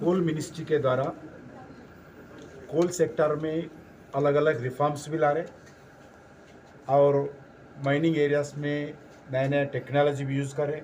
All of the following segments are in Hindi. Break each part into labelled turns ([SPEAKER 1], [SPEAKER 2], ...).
[SPEAKER 1] कोल मिनिस्ट्री के द्वारा कोल सेक्टर में अलग अलग रिफॉर्म्स भी ला रहे और माइनिंग एरियाज में नए नए टेक्नोलॉजी भी यूज़ कर रहे।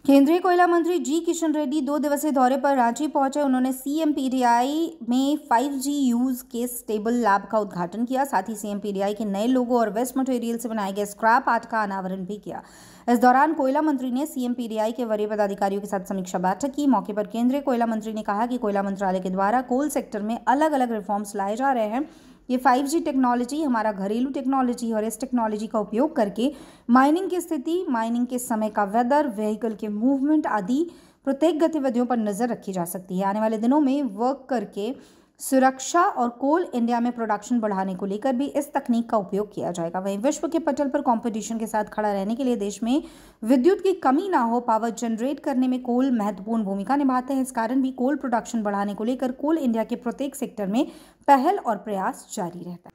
[SPEAKER 2] केंद्रीय कोयला मंत्री जी किशन रेड्डी 2 दिवसीय दौरे पर रांची पहुंचे। उन्होंने सीएमपीडीआई में 5G use case table lab का उद्घाटन किया। साथ ही सीएमपीडीआई के नए लोगो और वेस्ट मटेरियल से बनाए गए स्क्रैप आर्ट का अनावरण भी किया। इस दौरान कोयला मंत्री ने सीएमपीडीआई के वरीय पदाधिकारियों के साथ समीक्षा बैठक की। मौके पर केंद्रीय कोयला मंत्री ने कहा कि कोयला मंत्रालय के द्वारा कोल सेक्टर में अलग अलग रिफॉर्म्स लाए जा रहे हैं। ये 5G टेक्नोलॉजी हमारा घरेलू टेक्नोलॉजी और इस टेक्नोलॉजी का उपयोग करके माइनिंग की स्थिति, माइनिंग के समय का वेदर, व्हीकल के मूवमेंट आदि प्रत्येक गतिविधियों पर नजर रखी जा सकती है। आने वाले दिनों में वर्क करके सुरक्षा और कोल इंडिया में प्रोडक्शन बढ़ाने को लेकर भी इस तकनीक का उपयोग किया जाएगा। वहीं विश्व के पटल पर कंपटीशन के साथ खड़ा रहने के लिए देश में विद्युत की कमी ना हो, पावर जनरेट करने में कोल महत्वपूर्ण भूमिका निभाते हैं। इस कारण भी कोल प्रोडक्शन बढ़ाने को लेकर कोल इंडिया के प्रत्येक सेक्टर में पहल और प्रयास जारी रहता है।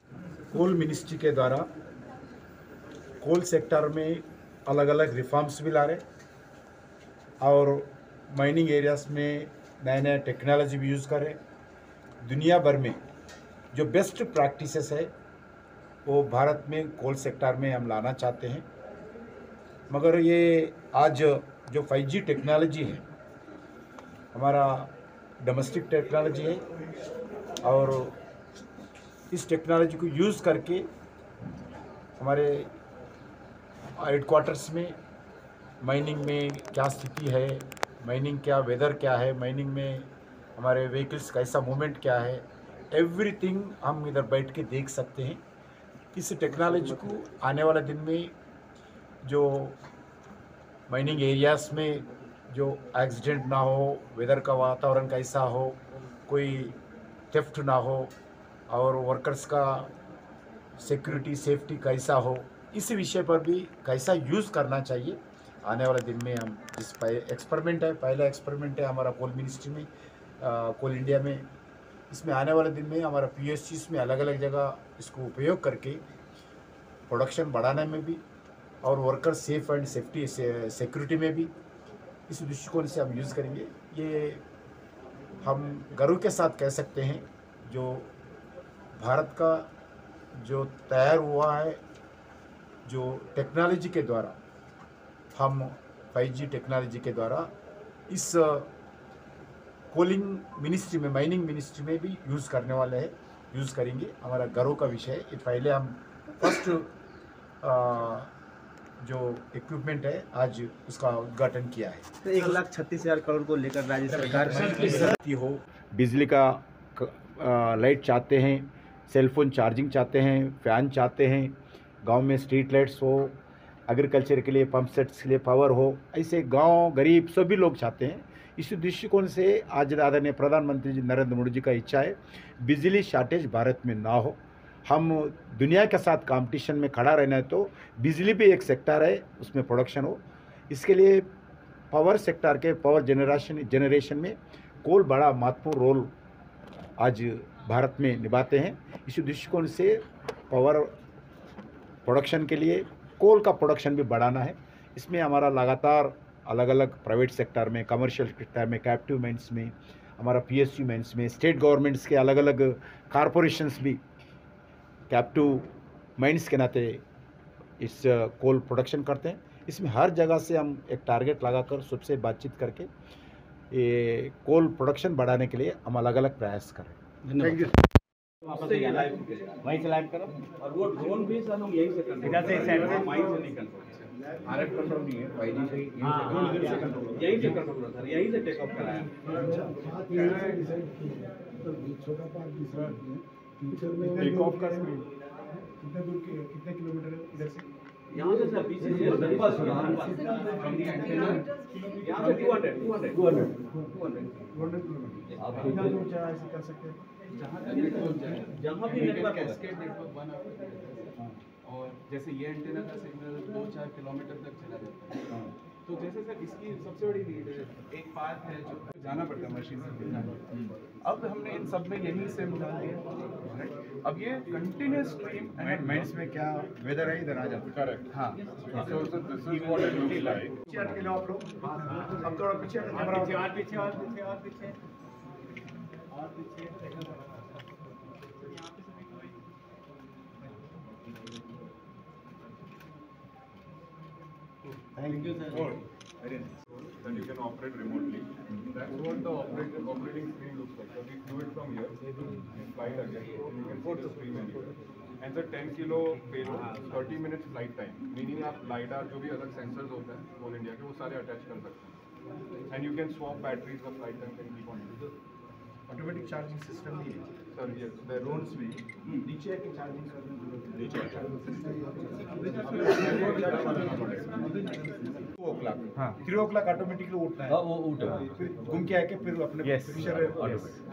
[SPEAKER 1] कोल मिनिस्ट्री के द्वारा कोल सेक्टर में अलग अलग रिफॉर्म्स भी ला रहे और माइनिंग एरियाज में नए नए टेक्नोलॉजी भी यूज़ कर रहे। दुनिया भर में जो बेस्ट प्रैक्टिसेस है वो भारत में कोल सेक्टर में हम लाना चाहते हैं। मगर ये आज जो 5G टेक्नोलॉजी है हमारा डोमेस्टिक टेक्नोलॉजी है और इस टेक्नोलॉजी को यूज़ करके हमारे हेडक्वार्टर्स में माइनिंग में क्या स्थिति है, माइनिंग क्या वेदर क्या है, माइनिंग में हमारे व्हीकल्स कैसा मूवमेंट क्या है, एवरीथिंग हम इधर बैठ के देख सकते हैं। इस टेक्नोलॉजी को आने वाले दिन में जो माइनिंग एरियाज़ में जो एक्सीडेंट ना हो, वेदर का वातावरण कैसा हो, कोई थेफ्ट ना हो और वर्कर्स का सिक्योरिटी सेफ्टी कैसा हो, इस विषय पर भी कैसा यूज़ करना चाहिए। आने वाले दिन में हम जिस पहला एक्सपेरिमेंट है हमारा कोल मिनिस्ट्री में, कोल इंडिया में, इसमें आने वाले दिन में हमारा PSCs में अलग अलग जगह इसको उपयोग करके प्रोडक्शन बढ़ाने में भी और worker safe and safety security में भी इस दृष्टिकोण से हम यूज़ करेंगे। ये हम गर्व के साथ कह सकते हैं जो भारत का जो तैयार हुआ है जो टेक्नोलॉजी के द्वारा, हम 5G टेक्नोलॉजी के द्वारा इस कोलिंग मिनिस्ट्री में, माइनिंग मिनिस्ट्री में भी यूज़ करने वाले हैं, यूज़ करेंगे। हमारा गर्व का विषय है। ये पहले हम फर्स्ट जो इक्विपमेंट है आज उसका उद्घाटन किया है।
[SPEAKER 3] तो 1,36,000 करोड़ को लेकर राज्य सरकार
[SPEAKER 1] हो, बिजली का लाइट चाहते हैं, सेलफोन चार्जिंग चाहते हैं, फैन चाहते हैं, गांव में स्ट्रीट लाइट्स हो, एग्रीकल्चर के लिए पंप सेट्स के लिए पावर हो, ऐसे गांव गरीब सभी लोग चाहते हैं। इस दृष्टिकोण से आज आदरणीय प्रधानमंत्री जी नरेंद्र मोदी जी का इच्छा है बिजली शॉर्टेज भारत में ना हो। हम दुनिया के साथ कंपटीशन में खड़ा रहना है तो बिजली भी एक सेक्टर है, उसमें प्रोडक्शन हो। इसके लिए पावर सेक्टर के पावर जनरेशन में कोल बड़ा महत्वपूर्ण रोल आज भारत में निभाते हैं। इस दृष्टिकोण से पावर प्रोडक्शन के लिए कोल का प्रोडक्शन भी बढ़ाना है। इसमें हमारा लगातार अलग अलग प्राइवेट सेक्टर में, कमर्शियल सेक्टर में, कैप्टिव माइंस में, हमारा PSU माइंस में, स्टेट गवर्नमेंट्स के अलग अलग कॉरपोरेशंस भी कैप्टिव माइंस के नाते इस कोल प्रोडक्शन करते हैं। इसमें हर जगह से हम एक टारगेट लगाकर सबसे बातचीत करके ये कोल प्रोडक्शन बढ़ाने के लिए हम अलग अलग प्रयास करें।
[SPEAKER 3] धन्यवाद।
[SPEAKER 4] वहीं से लाइव करो
[SPEAKER 3] और वो ड्रोन भी सर हम यहीं से कंट्रोल
[SPEAKER 4] इधर से साइड में
[SPEAKER 3] माइक से नहीं कंट्रोल, RF कंट्रोल नहीं है, 5G से यहीं से कंट्रोल, यहीं से कंट्रोल होता है, यहीं से टेक ऑफ कराया।
[SPEAKER 1] टेक ऑफ का कितने दूर कितने किलोमीटर है इधर से?
[SPEAKER 3] यहाँ से सर पीछे से यहाँ से 200 किलोमीटर
[SPEAKER 1] आप कितना दूर चाहे ऐसे कर सकते हैं
[SPEAKER 3] जहाँ भी नेटवर्क
[SPEAKER 5] कैस्केड नेटवर्क बना हुआ है और जैसे ये एंटीना का सिग्नल 2-4 किलोमीटर तक चला जाता है
[SPEAKER 3] तो जैसे सर इसकी सबसे बड़ी नीड है, एक पार्ट है जो जाना पड़ता है मशीन से दिखाने। अब हमने इन सब में यही से मिला दिया, right? अब ये कंटिन्यूस स्ट्रीम
[SPEAKER 1] माइंड्स में क्या वेदर है इधर आ जाता है।
[SPEAKER 3] करेक्ट। हाँ,
[SPEAKER 5] So this is what it looks like.
[SPEAKER 1] पीछे हट के लो आप लोग, अब थोड़ा पीछे हट कैमरा
[SPEAKER 4] और पीछे और पीछे और पीछे और पीछे।
[SPEAKER 1] Thank you sir. Very
[SPEAKER 5] Then you can operate remotely. That's what the operating screen looks like. So we flew it from here, and flight again, and you can see the screen anywhere. And the 10 kilo payload, 30 minutes flight time. Meaning आप LiDAR जो भी अलग sensors होते हैं Coal India के वो सारे attach कर सकते हैं. And you can swap batteries, the flight time can keep on.
[SPEAKER 1] Automatic charging system भी है
[SPEAKER 5] Sir, yes, the
[SPEAKER 1] ड्रोन्स भी नीचे आके चार्जिंग करने की जरूरत नहीं।
[SPEAKER 5] नीचे
[SPEAKER 1] 2 o'clock,
[SPEAKER 3] हाँ।
[SPEAKER 1] 3 o'clock ऑटोमेटिकली उठना है,
[SPEAKER 4] वो उठो।
[SPEAKER 1] फिर घूम के आके फिर अपने
[SPEAKER 3] Yes.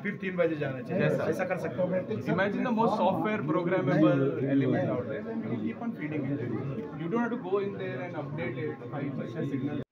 [SPEAKER 1] फिर 3 बजे जाना चाहिए।
[SPEAKER 3] Yes, sir.
[SPEAKER 1] ऐसा कर सकता हूँ मैं।
[SPEAKER 3] Imagine the most software programmable element out there, and you keep on feeding it. You don't have to go in there and update it 5 signal.